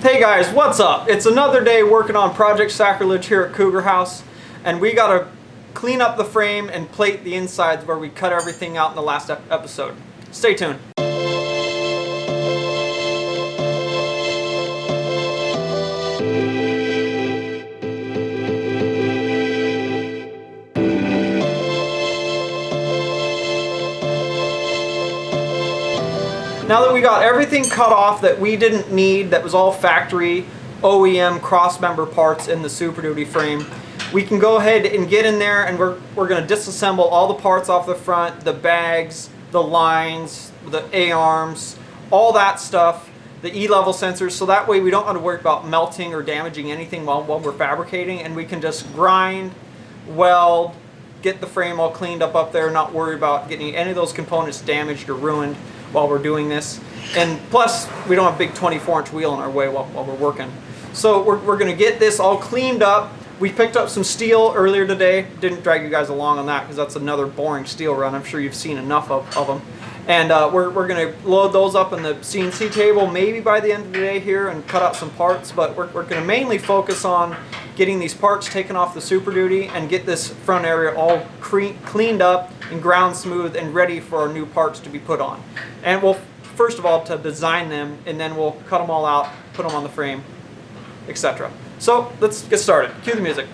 Hey guys, what's up? It's another day working on Project Sacrilege here at Cougar House, and we gotta clean up the frame and plate the insides where we cut everything out in the last episode. Stay tuned. Now that we got everything cut off that we didn't need, that was all factory OEM cross-member parts in the Super Duty frame, we can go ahead and get in there and we're going to disassemble all the parts off the front, the bags, the lines, the A-arms, all that stuff, the E-level sensors, so that way we don't have to worry about melting or damaging anything while we're fabricating, and we can just grind, weld, get the frame all cleaned up there, not worry about getting any of those components damaged or ruined while we're doing this. And plus, we don't have a big 24-inch wheel in our way while we're working. So we're going to get this all cleaned up. We picked up some steel earlier today. Didn't drag you guys along on that because that's another boring steel run. I'm sure you've seen enough of them. And we're going to load those up in the CNC table maybe by the end of the day here and cut out some parts. But we're going to mainly focus on getting these parts taken off the Super Duty and get this front area all cleaned up and ground smooth and ready for our new parts to be put on. And we'll first of all to design them, and then we'll cut them all out, put them on the frame, etc. So let's get started. Cue the music.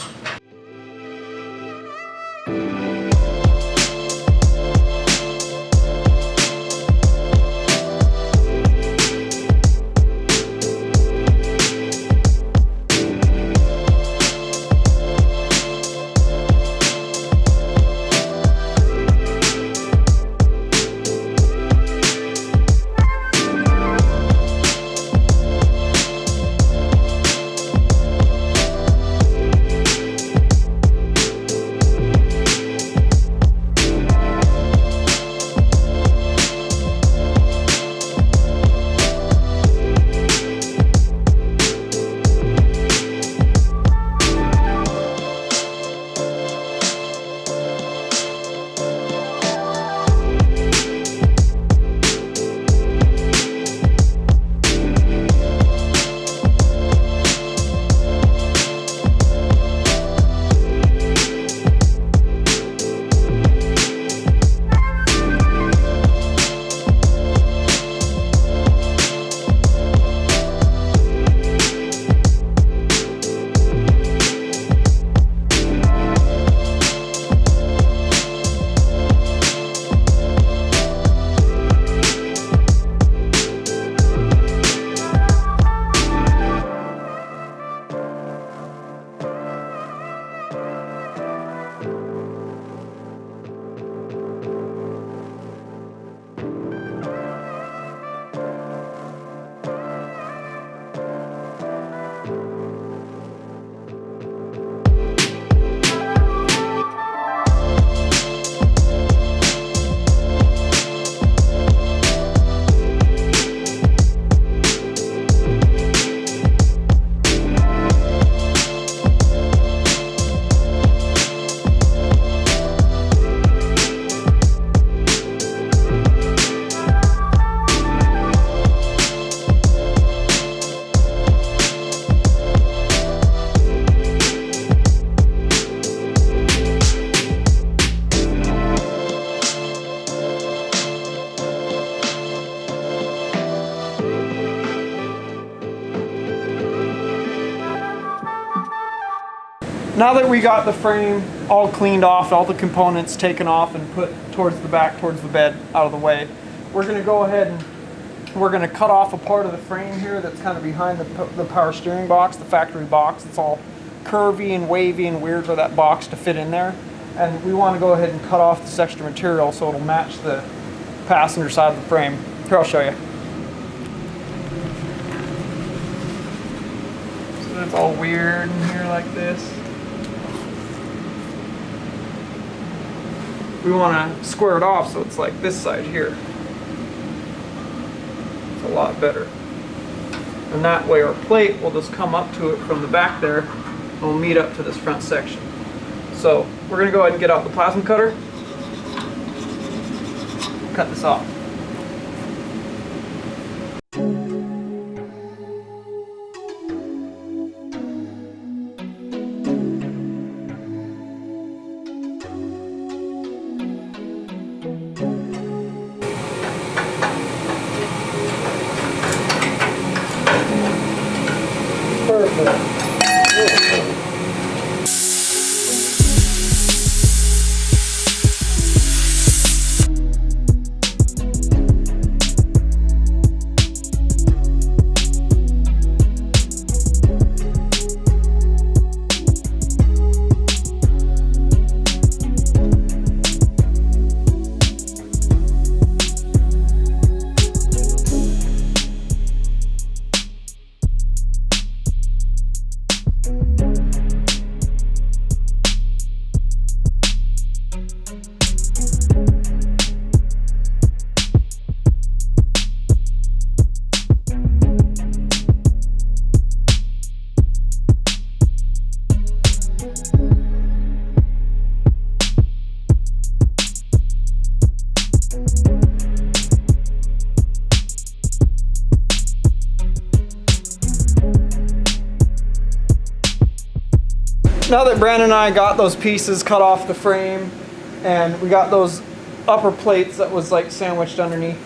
Now that we got the frame all cleaned off, all the components taken off and put towards the back, towards the bed, out of the way, we're going to go ahead and we're going to cut off a part of the frame here that's kind of behind the power steering box, the factory box. It's all curvy and wavy and weird for that box to fit in there. And we want to go ahead and cut off this extra material so it'll match the passenger side of the frame. Here, I'll show you. So it's all weird in here like this. We want to square it off so it's like this side here. It's a lot better. And that way our plate will just come up to it from the back there and we'll meet up to this front section. So we're going to go ahead and get out the plasma cutter, cut this off. Now that Brandon and I got those pieces cut off the frame, and we got those upper plates that was like sandwiched underneath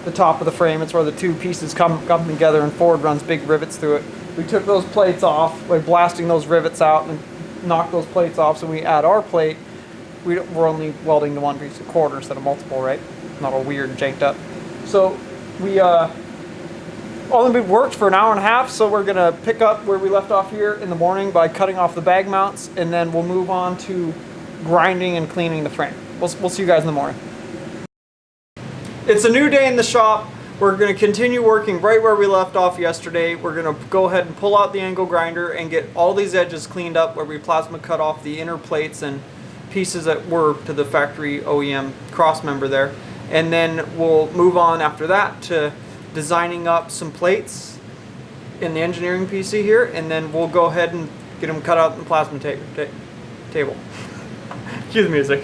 the top of the frame, it's where the two pieces come together and Ford runs big rivets through it. We took those plates off by blasting those rivets out and knocked those plates off, so when we add our plate, we're only welding to one piece of quarter instead of multiple, right? Not all weird and janked up. So we only worked for an hour and a half, so we're gonna pick up where we left off here in the morning by cutting off the bag mounts, and then we'll move on to grinding and cleaning the frame. We'll see you guys in the morning. It's a new day in the shop. We're gonna continue working right where we left off yesterday. We're gonna go ahead and pull out the angle grinder and get all these edges cleaned up where we plasma cut off the inner plates and pieces that were to the factory OEM cross member there. And then we'll move on after that to designing up some plates in the engineering PC here, and then we'll go ahead and get them cut out in the plasma table. Cue the music.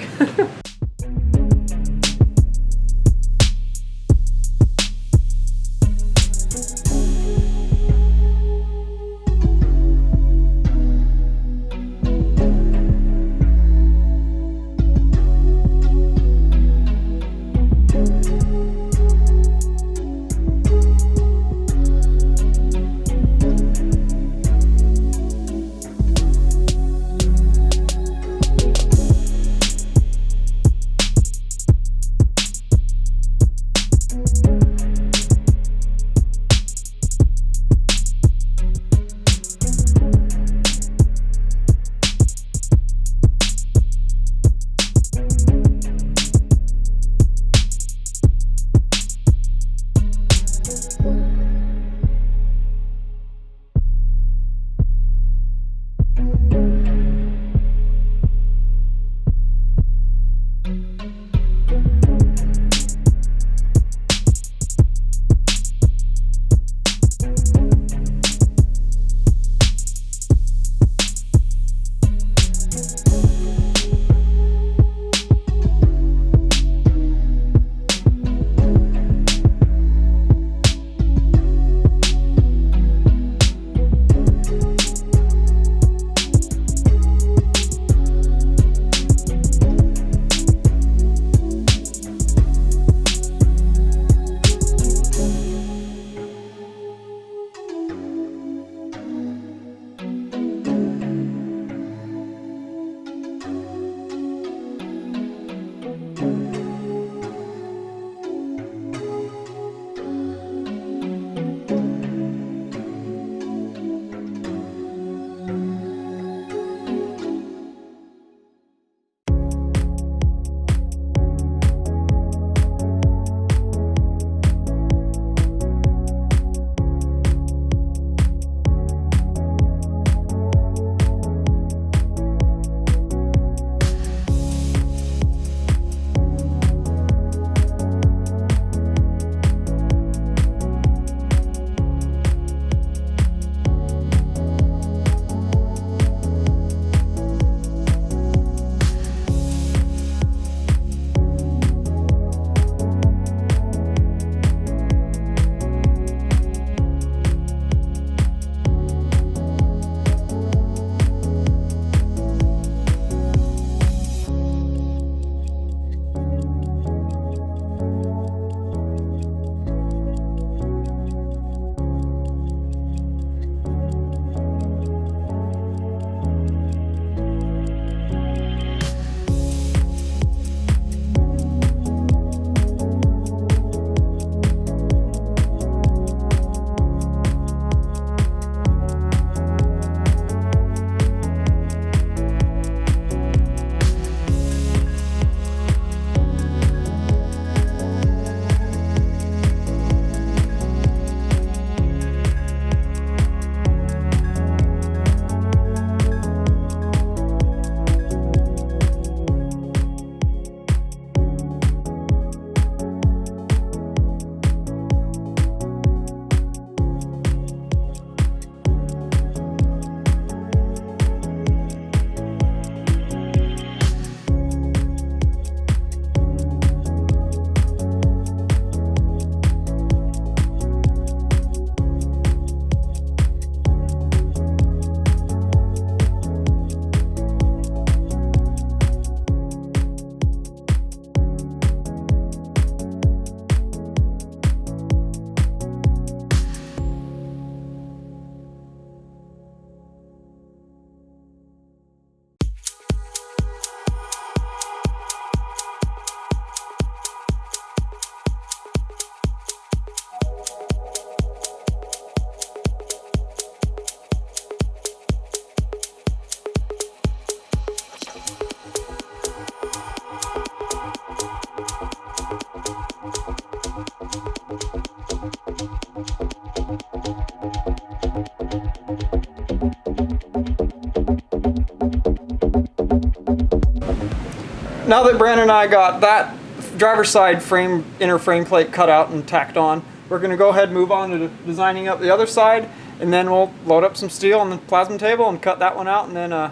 now that Brandon and I got that driver's side frame, inner frame plate cut out and tacked on, we're going to go ahead and move on to designing up the other side, and then we'll load up some steel on the plasma table and cut that one out and then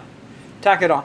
tack it on.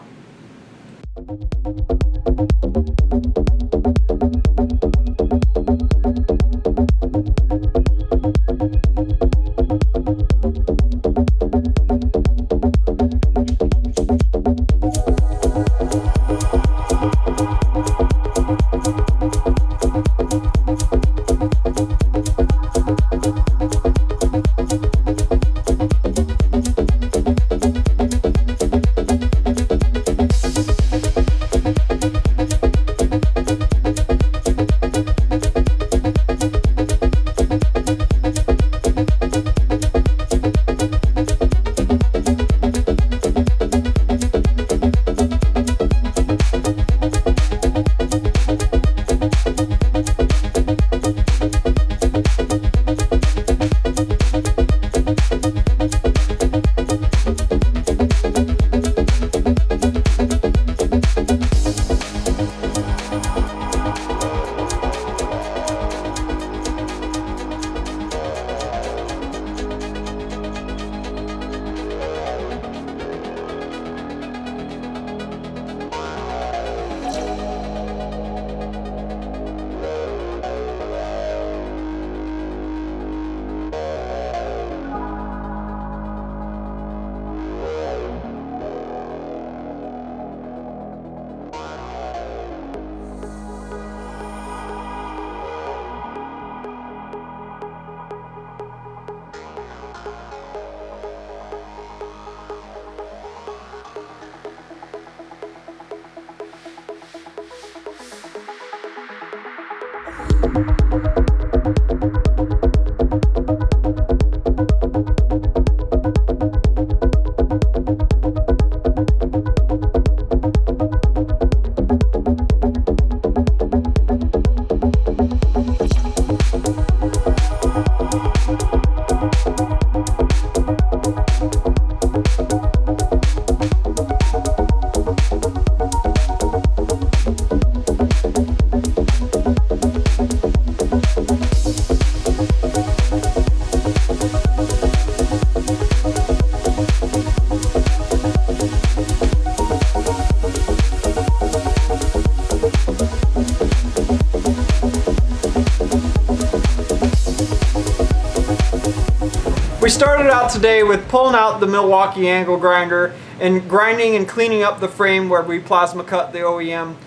We started out today with pulling out the Milwaukee angle grinder and grinding and cleaning up the frame where we plasma cut the OEM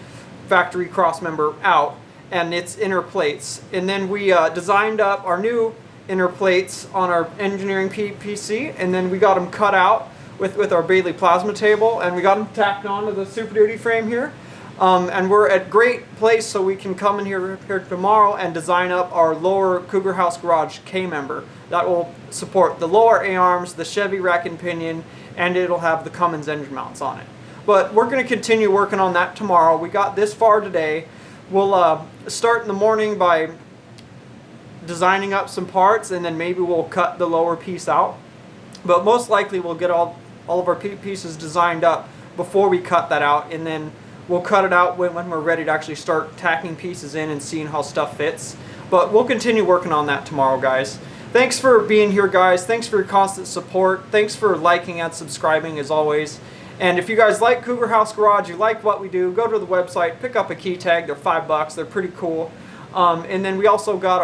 factory cross member out and its inner plates. And then we designed up our new inner plates on our engineering PC, and then we got them cut out with our Bailey plasma table, and we got them tacked onto the Super Duty frame here. And we're at great place so we can come in here tomorrow and design up our lower Cougar House Garage K-member. That will support the lower A-arms, the Chevy rack and pinion, and it'll have the Cummins engine mounts on it. But we're going to continue working on that tomorrow. We got this far today. We'll start in the morning by designing up some parts, and then maybe we'll cut the lower piece out. But most likely we'll get all of our pieces designed up before we cut that out, and then we'll cut it out when we're ready to actually start tacking pieces in and seeing how stuff fits. But we'll continue working on that tomorrow, guys. Thanks for being here, guys. Thanks for your constant support. Thanks for liking and subscribing, as always. And if you guys like Cougar House Garage, you like what we do, go to the website, pick up a key tag. They're $5. They're pretty cool. And then we also got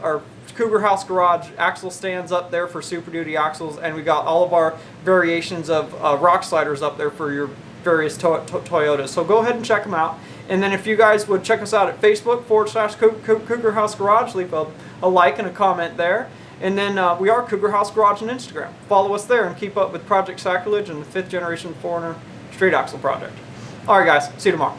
our Cougar House Garage axle stands up there for Super Duty axles, and we got all of our variations of Rock Sliders up there for your various Toyotas. So go ahead and check them out. And then if you guys would check us out at Facebook /Cougar House Garage, leave a like and a comment there. And then we are Cougar House Garage on Instagram. Follow us there and keep up with Project Sacrilege and the 5th Generation Foreigner Straight Axle Project. Alright guys, see you tomorrow.